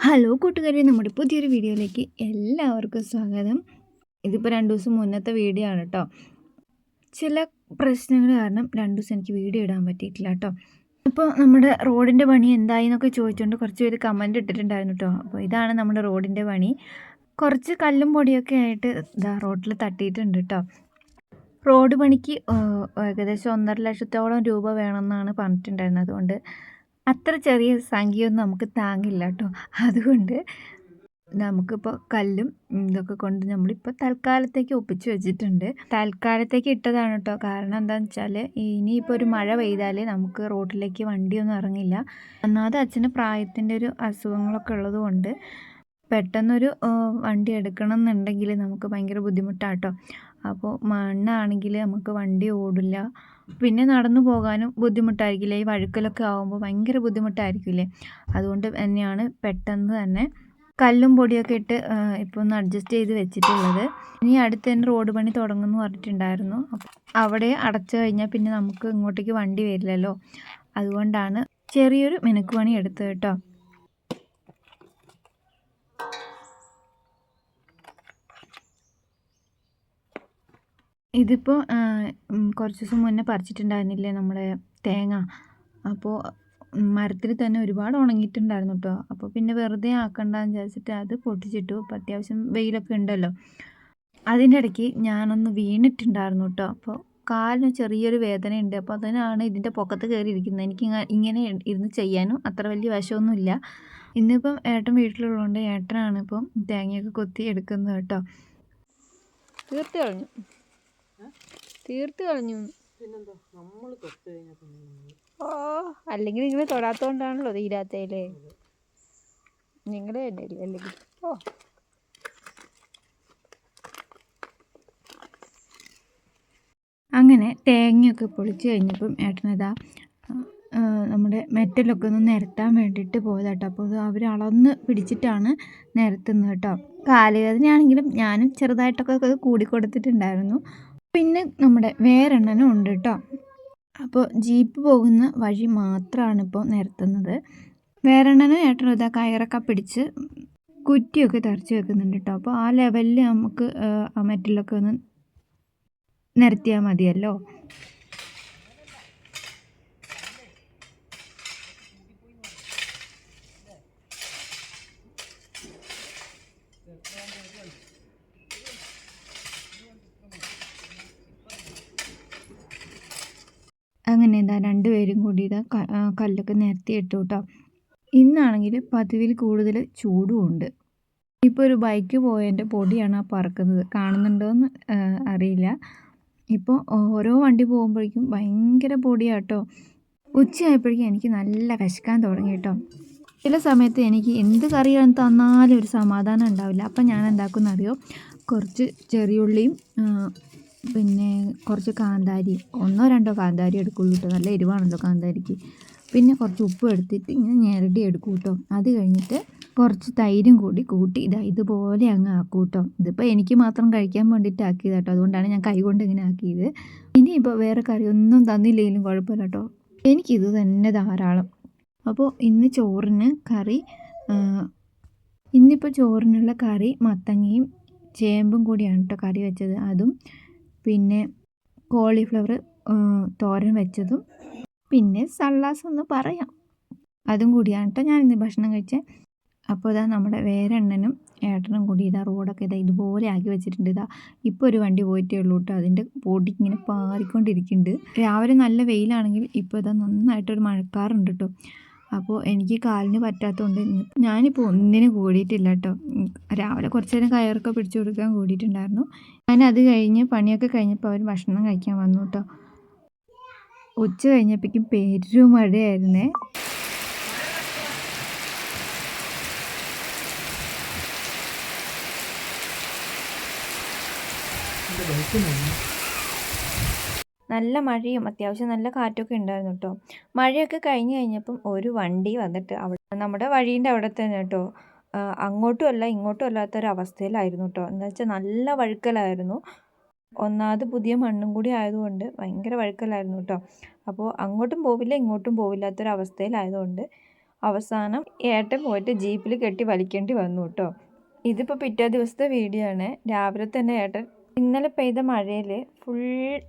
Hello കൂട്ടുകാരെ, നമ്മുടെ പുതിയൊരു വീഡിയോയിലേക്ക് എല്ലാവർക്കും സ്വാഗതം. ഇതിപ്പോൾ 2 ദിവസം മുന്നത്തെ വീഡിയോ ആണ് കേട്ടോ. ചില പ്രശ്നങ്ങൾ കാരണം 2 ദിവസം എനിക്ക് വീഡിയോ ഇടാൻ പറ്റിയിട്ടില്ല കേട്ടോ. അപ്പോൾ നമ്മുടെ റോഡിൻ്റെ പണി എന്തായി എന്നൊക്കെ ചോദിച്ചുകൊണ്ട് കുറച്ച് പേര് കമൻറ്റ് ഇട്ടിട്ടുണ്ടായിരുന്നു കേട്ടോ. അപ്പോൾ ഇതാണ് നമ്മുടെ റോഡിൻ്റെ പണി. കുറച്ച് കല്ലും പൊടിയൊക്കെ ആയിട്ട് ഇതാ റോഡിൽ തട്ടിയിട്ടുണ്ട് കേട്ടോ. റോഡ് പണിക്ക് ഏകദേശം 1.5 ലക്ഷത്തോളം രൂപ വേണമെന്നാണ് പറഞ്ഞിട്ടുണ്ടായിരുന്നത്. അതുകൊണ്ട് അത്ര ചെറിയ സംഖ്യയൊന്നും നമുക്ക് താങ്ങില്ല കേട്ടോ. അതുകൊണ്ട് നമുക്കിപ്പോൾ കല്ലും ഇതൊക്കെ കൊണ്ട് നമ്മളിപ്പോൾ തൽക്കാലത്തേക്ക് ഒപ്പിച്ച് വെച്ചിട്ടുണ്ട്. തൽക്കാലത്തേക്ക് ഇട്ടതാണ് കേട്ടോ. കാരണം എന്താണെന്ന് വെച്ചാൽ ഇനിയിപ്പോൾ ഒരു മഴ പെയ്താൽ നമുക്ക് റോഡിലേക്ക് വണ്ടിയൊന്നും ഇറങ്ങില്ല. ഒന്നാമത് അച്ഛന് പ്രായത്തിൻ്റെ ഒരു അസുഖങ്ങളൊക്കെ ഉള്ളത് കൊണ്ട് പെട്ടെന്നൊരു വണ്ടി എടുക്കണം എന്നുണ്ടെങ്കിൽ നമുക്ക് ഭയങ്കര ബുദ്ധിമുട്ടാണ് കേട്ടോ. അപ്പോൾ മണ്ണാണെങ്കിൽ നമുക്ക് വണ്ടി ഓടില്ല. പിന്നെ നടന്നു പോകാനും ബുദ്ധിമുട്ടായിരിക്കില്ലേ, ഈ വഴുക്കലൊക്കെ ആകുമ്പോൾ ഭയങ്കര ബുദ്ധിമുട്ടായിരിക്കില്ലേ. അതുകൊണ്ട് തന്നെയാണ് പെട്ടെന്ന് തന്നെ കല്ലും പൊടിയൊക്കെ ഇട്ട് ഇപ്പോൾ ഒന്ന് അഡ്ജസ്റ്റ് ചെയ്ത് വെച്ചിട്ടുള്ളത്. ഇനി അടുത്ത് തന്നെ റോഡ് പണി തുടങ്ങുമെന്ന് പറഞ്ഞിട്ടുണ്ടായിരുന്നു. അപ്പോൾ അവിടെ അടച്ചു കഴിഞ്ഞാൽ പിന്നെ നമുക്ക് ഇങ്ങോട്ടേക്ക് വണ്ടി വരില്ലല്ലോ. അതുകൊണ്ടാണ് ചെറിയൊരു മിനുക്ക് പണി എടുത്തത് കേട്ടോ. ഇതിപ്പോൾ കുറച്ച് ദിവസം മുന്നേ പറിച്ചിട്ടുണ്ടായിരുന്നില്ലേ നമ്മുടെ തേങ്ങ. അപ്പോൾ മരത്തിൽ തന്നെ ഒരുപാട് ഉണങ്ങിയിട്ടുണ്ടായിരുന്നു കേട്ടോ. അപ്പോൾ പിന്നെ വെറുതെ ആക്കണ്ടെന്ന് വിചാരിച്ചിട്ട് അത് പൊട്ടിച്ചിട്ടു. അപ്പോൾ അത്യാവശ്യം വെയിലൊക്കെ ഉണ്ടല്ലോ. അതിൻ്റെ ഇടയ്ക്ക് ഞാനൊന്ന് വീണിട്ടുണ്ടായിരുന്നു കേട്ടോ. അപ്പോൾ കാലിന് ചെറിയൊരു വേദനയുണ്ട്. അപ്പോൾ അതിനാണ് ഇതിൻ്റെ പൊക്കത്ത് കയറി ഇരിക്കുന്നത്. എനിക്ക് ഇങ്ങനെ ഇരുന്ന് ചെയ്യാനും അത്ര വലിയ വശമൊന്നുമില്ല. ഇന്നിപ്പം ഏട്ടൻ വീട്ടിലുള്ളതുകൊണ്ട് ഏട്ടനാണ് ഇപ്പം തേങ്ങയൊക്കെ കൊത്തി എടുക്കുന്നത് കേട്ടോ. തീർത്ത് കളഞ്ഞു. ഓ, അല്ലെങ്കിൽ നിങ്ങൾ തൊടാത്തോണ്ടാണല്ലോ തീരാത്തല്ലേ. നിങ്ങൾ തന്നെ അല്ലെങ്കിൽ ഓ. അങ്ങനെ തേങ്ങയൊക്കെ പൊളിച്ച് കഴിഞ്ഞപ്പം ഏട്ടനതാ നമ്മുടെ മെറ്റലൊക്കെ ഒന്ന് നിരത്താൻ വേണ്ടിയിട്ട് പോയതാട്ടോ. അപ്പോൾ അത് അവർ അളന്ന് പിടിച്ചിട്ടാണ് നിരത്തുന്നത് കേട്ടോ. കാലുവേദനയാണെങ്കിലും ഞാനും ചെറുതായിട്ടൊക്കെ അത് കൂടിക്കൊടുത്തിട്ടുണ്ടായിരുന്നു. പിന്നെ നമ്മുടെ വേറെണ്ണനും ഉണ്ട് കേട്ടോ. അപ്പോൾ ജീപ്പ് പോകുന്ന വഴി മാത്രമാണ് ഇപ്പോൾ നിരത്തുന്നത്. വേറെണ്ണനും ഏട്ടനും ഇതാ കയറൊക്കെ പിടിച്ച് കുറ്റിയൊക്കെ തറച്ച് വെക്കുന്നുണ്ട് കേട്ടോ. അപ്പോൾ ആ ലെവലിൽ നമുക്ക് ആ മെറ്റലൊക്കെ ഒന്ന് നിരത്തിയാൽ മതിയല്ലോ. അങ്ങനെ എന്താ രണ്ടുപേരും കൂടി ഇതാ കല്ലൊക്കെ നിരത്തി ഇട്ടു കേട്ടോ. ഇന്നാണെങ്കിൽ പതിവിൽ കൂടുതൽ ചൂടുമുണ്ട്. ഇപ്പോൾ ഒരു ബൈക്ക് പോയതിൻ്റെ പൊടിയാണ് ആ പറക്കുന്നത്. കാണുന്നുണ്ടോയെന്ന് അറിയില്ല. ഇപ്പോൾ ഓരോ വണ്ടി പോകുമ്പോഴേക്കും ഭയങ്കര പൊടിയാണ് കേട്ടോ. ഉച്ചയായപ്പോഴേക്കും എനിക്ക് നല്ല വിശക്കാൻ തുടങ്ങി കേട്ടോ. ചില സമയത്ത് എനിക്ക് എന്ത് കറി തന്നാലും ഒരു സമാധാനം ഉണ്ടാവില്ല. അപ്പം ഞാൻ എന്താക്കുമെന്ന് അറിയോ, കുറച്ച് ചെറിയുള്ളിയും പിന്നെ കുറച്ച് കാന്താരി, 1-2 കാന്താരി എടുക്കുള്ളൂ കേട്ടോ. നല്ല എരിവാണല്ലോ കാന്താരിക്ക്. പിന്നെ കുറച്ച് ഉപ്പും എടുത്തിട്ട് ഇങ്ങനെ ഞെരടി എടുക്കും കേട്ടോ. അത് കഴിഞ്ഞിട്ട് കുറച്ച് തൈരും കൂടി കൂട്ടി ഇതുപോലെ അങ്ങ് ആക്കും കേട്ടോ. ഇതിപ്പോൾ എനിക്ക് മാത്രം കഴിക്കാൻ വേണ്ടിയിട്ട് ആക്കിയത് കേട്ടോ. അതുകൊണ്ടാണ് ഞാൻ കൈ കൊണ്ട് ഇങ്ങനെ ആക്കിയത്. ഇനിയിപ്പോൾ വേറെ കറി ഒന്നും തന്നില്ലെങ്കിലും കുഴപ്പമില്ല കേട്ടോ. എനിക്കിത് തന്നെ ധാരാളം. അപ്പോൾ ഇന്ന് ചോറിന് കറി, ഇന്നിപ്പോൾ ചോറിനുള്ള കറി മത്തങ്ങയും ചേമ്പും കൂടിയാണ് കേട്ടോ കറി വെച്ചത്. അതും പിന്നെ കോളിഫ്ലവർ തോരൻ വെച്ചതും പിന്നെ സള്ളാസ് എന്ന് പറയാം, അതും കൂടിയാണ് കേട്ടോ ഞാൻ ഇന്ന് ഭക്ഷണം കഴിച്ചത്. അപ്പോൾ ഇതാ നമ്മുടെ വേറെണ്ണനും ഏട്ടനും കൂടി ഇതാ റോഡൊക്കെ ഇതുപോലെ ആക്കി വെച്ചിട്ടുണ്ട്. ഇപ്പോൾ ഒരു വണ്ടി പോയിട്ടേ ഉള്ളൂ കേട്ടോ. അതിൻ്റെ പൊടി ഇങ്ങനെ പാറിക്കൊണ്ടിരിക്കുന്നുണ്ട്. രാവിലെ നല്ല വെയിലാണെങ്കിൽ ഇപ്പോൾ നന്നായിട്ടൊരു മഴക്കാറുണ്ട് കേട്ടോ. അപ്പോൾ എനിക്ക് കാലിന് പറ്റാത്തതുകൊണ്ട് ഞാനിപ്പോൾ ഒന്നിനും കൂടിയിട്ടില്ല കേട്ടോ. രാവിലെ കുറച്ച് നേരം കയറൊക്കെ പിടിച്ചു കൊടുക്കാൻ കൂടിയിട്ടുണ്ടായിരുന്നു. അത് കഴിഞ്ഞ് പണിയൊക്കെ കഴിഞ്ഞപ്പോൾ അവർ ഭക്ഷണം കഴിക്കാൻ വന്നു കേട്ടോ. ഉച്ച കഴിഞ്ഞപ്പോഴേക്കും പെരുമഴയായിരുന്നേ. നല്ല മഴയും അത്യാവശ്യം നല്ല കാറ്റൊക്കെ ഉണ്ടായിരുന്നു കേട്ടോ. മഴയൊക്കെ കഴിഞ്ഞ് കഴിഞ്ഞപ്പം ഒരു വണ്ടി വന്നിട്ട് അവിടെ നമ്മുടെ വഴീൻ്റെ അവിടെ തന്നെ കേട്ടോ, അങ്ങോട്ടും അല്ല ഇങ്ങോട്ടും അല്ലാത്തൊരവസ്ഥയിലായിരുന്നു കേട്ടോ. എന്താ വെച്ചാൽ നല്ല വഴുക്കലായിരുന്നു. ഒന്നാമത് പുതിയ മണ്ണും കൂടി ആയതുകൊണ്ട് ഭയങ്കര വഴുക്കലായിരുന്നു കേട്ടോ. അപ്പോൾ അങ്ങോട്ടും പോവില്ല ഇങ്ങോട്ടും പോവില്ലാത്തൊരവസ്ഥയിലായതുകൊണ്ട് അവസാനം ഏട്ടൻ പോയിട്ട് ജീപ്പിൽ കെട്ടി വലിക്കേണ്ടി വന്നു കേട്ടോ. ഇതിപ്പോൾ പിറ്റേ ദിവസത്തെ വീഡിയോ ആണ്. രാവിലെ തന്നെ ഏട്ടൻ ഇന്നലെ പെയ്ത മഴയിൽ ഫുൾ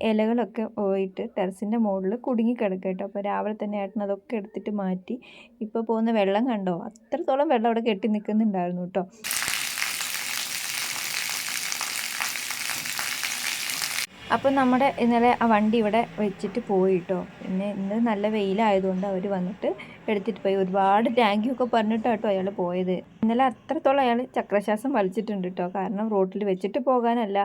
ഇലകളൊക്കെ പോയിട്ട് ടെറസിൻ്റെ മുകളിൽ കുടുങ്ങിക്കിടക്കുക കേട്ടോ. അപ്പോൾ രാവിലെ തന്നെ ഏട്ടൻ അതൊക്കെ എടുത്തിട്ട് മാറ്റി. ഇപ്പോൾ പോകുന്ന വെള്ളം കണ്ടോ, അത്രത്തോളം വെള്ളം അവിടെ കെട്ടി നിൽക്കുന്നുണ്ടായിരുന്നു കേട്ടോ. അപ്പോൾ നമ്മുടെ ഇന്നലെ ആ വണ്ടി ഇവിടെ വെച്ചിട്ട് പോയി കേട്ടോ. പിന്നെ ഇന്ന് നല്ല വെയിലായതുകൊണ്ട് അവർ വന്നിട്ട് എടുത്തിട്ട് പോയി. ഒരുപാട് താങ്ക് യു ഒക്കെ പറഞ്ഞിട്ടാണ് കേട്ടോ അയാൾ പോയത്. ഇന്നലെ അത്രത്തോളം അയാൾ ചക്രശ്വാസം വലിച്ചിട്ടുണ്ട് കേട്ടോ. കാരണം റോഡിൽ വെച്ചിട്ട് പോകാനല്ല,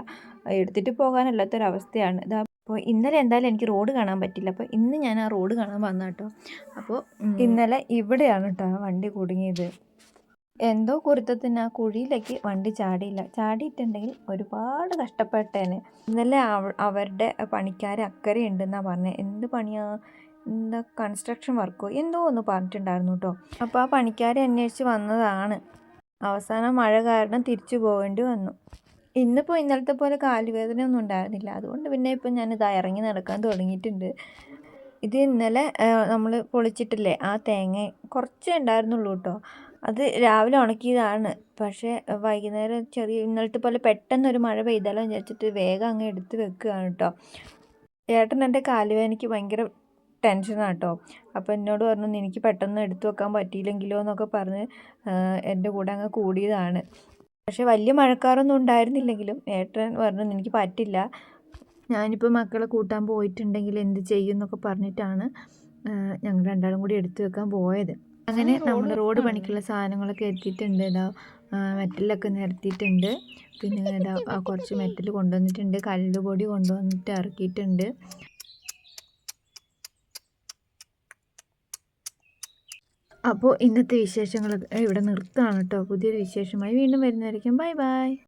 എടുത്തിട്ട് പോകാനല്ലാത്തൊരവസ്ഥയാണ് ഇതാ. അപ്പോൾ ഇന്നലെ എന്തായാലും എനിക്ക് റോഡ് കാണാൻ പറ്റില്ല. അപ്പോൾ ഇന്ന് ഞാൻ ആ റോഡ് കാണാൻ വന്ന കേട്ടോ. അപ്പോൾ ഇന്നലെ ഇവിടെയാണ് കേട്ടോ വണ്ടി കുടുങ്ങിയത്. എന്തോ കുരുത്തത്തിന് ആ കുഴിയിലേക്ക് വണ്ടി ചാടിയില്ല. ചാടിയിട്ടുണ്ടെങ്കിൽ ഒരുപാട് കഷ്ടപ്പെട്ടേനെ. ഇന്നലെ അവരുടെ പണിക്കാർ അക്കരെ ഉണ്ടെന്നാണ് പറഞ്ഞത്. എന്ത് പണിയാ, എന്താ കൺസ്ട്രക്ഷൻ വർക്കോ എന്തോ ഒന്ന് പറഞ്ഞിട്ടുണ്ടായിരുന്നു കേട്ടോ. അപ്പോൾ ആ പണിക്കാരെ അന്വേഷിച്ച് വന്നതാണ്. അവസാനം മഴ കാരണം തിരിച്ചു പോകേണ്ടി വന്നു. ഇന്നിപ്പോൾ ഇന്നലത്തെ പോലെ കാലുവേദന ഒന്നും ഉണ്ടായിരുന്നില്ല. അതുകൊണ്ട് പിന്നെ ഇപ്പം ഞാനിതാ ഇറങ്ങി നടക്കാൻ തുടങ്ങിയിട്ടുണ്ട്. ഇത് ഇന്നലെ നമ്മൾ പൊളിച്ചിട്ടില്ലേ ആ തേങ്ങ കുറച്ചേ ഉണ്ടായിരുന്നുള്ളൂ കേട്ടോ. അത് രാവിലെ ഉണക്കിയതാണ്. പക്ഷേ വൈകുന്നേരം ഇന്നലത്തെ പോലെ പെട്ടെന്നൊരു മഴ പെയ്താലോ വിചാരിച്ചിട്ട് വേഗം അങ്ങ് എടുത്ത് വെക്കുകയാണ് കേട്ടോ. ഏട്ടൻ എൻ്റെ കാലുവേദനയ്ക്ക് ഭയങ്കര ടെൻഷനാണ് കേട്ടോ. അപ്പോൾ എന്നോട് പറഞ്ഞു എനിക്ക് പെട്ടെന്ന് എടുത്തു വെക്കാൻ പറ്റിയില്ലെങ്കിലോ എന്നൊക്കെ പറഞ്ഞ് എൻ്റെ കൂടെ അങ്ങ് കൂടിയതാണ്. പക്ഷേ വലിയ മഴക്കാറൊന്നും ഉണ്ടായിരുന്നില്ലെങ്കിലും ഏട്ടൻ പറഞ്ഞു എനിക്ക് പറ്റില്ല, ഞാനിപ്പോൾ മക്കളെ കൂട്ടാൻ പോയിട്ടുണ്ടെങ്കിൽ എന്ത് ചെയ്യും എന്നൊക്കെ പറഞ്ഞിട്ടാണ് ഞങ്ങൾ രണ്ടാളും കൂടി എടുത്തു വെക്കാൻ പോയത്. അങ്ങനെ നമ്മൾ റോഡ് പണിക്കുള്ള സാധനങ്ങളൊക്കെ എത്തിയിട്ടുണ്ട്. ഇതാ മെറ്റലൊക്കെ നിരത്തിയിട്ടുണ്ട്. പിന്നെ ഇതാ കുറച്ച് മെറ്റൽ കൊണ്ടുവന്നിട്ടുണ്ട്, കല്ലുപൊടി കൊണ്ടുവന്നിട്ട് ഇറക്കിയിട്ടുണ്ട്. അപ്പോൾ ഇന്നത്തെ വിശേഷങ്ങളൊക്കെ ഇവിടെ നിർത്തുകയാണ് കേട്ടോ. പുതിയൊരു വിശേഷമായി വീണ്ടും വരുന്നതായിരിക്കും. Bye bye.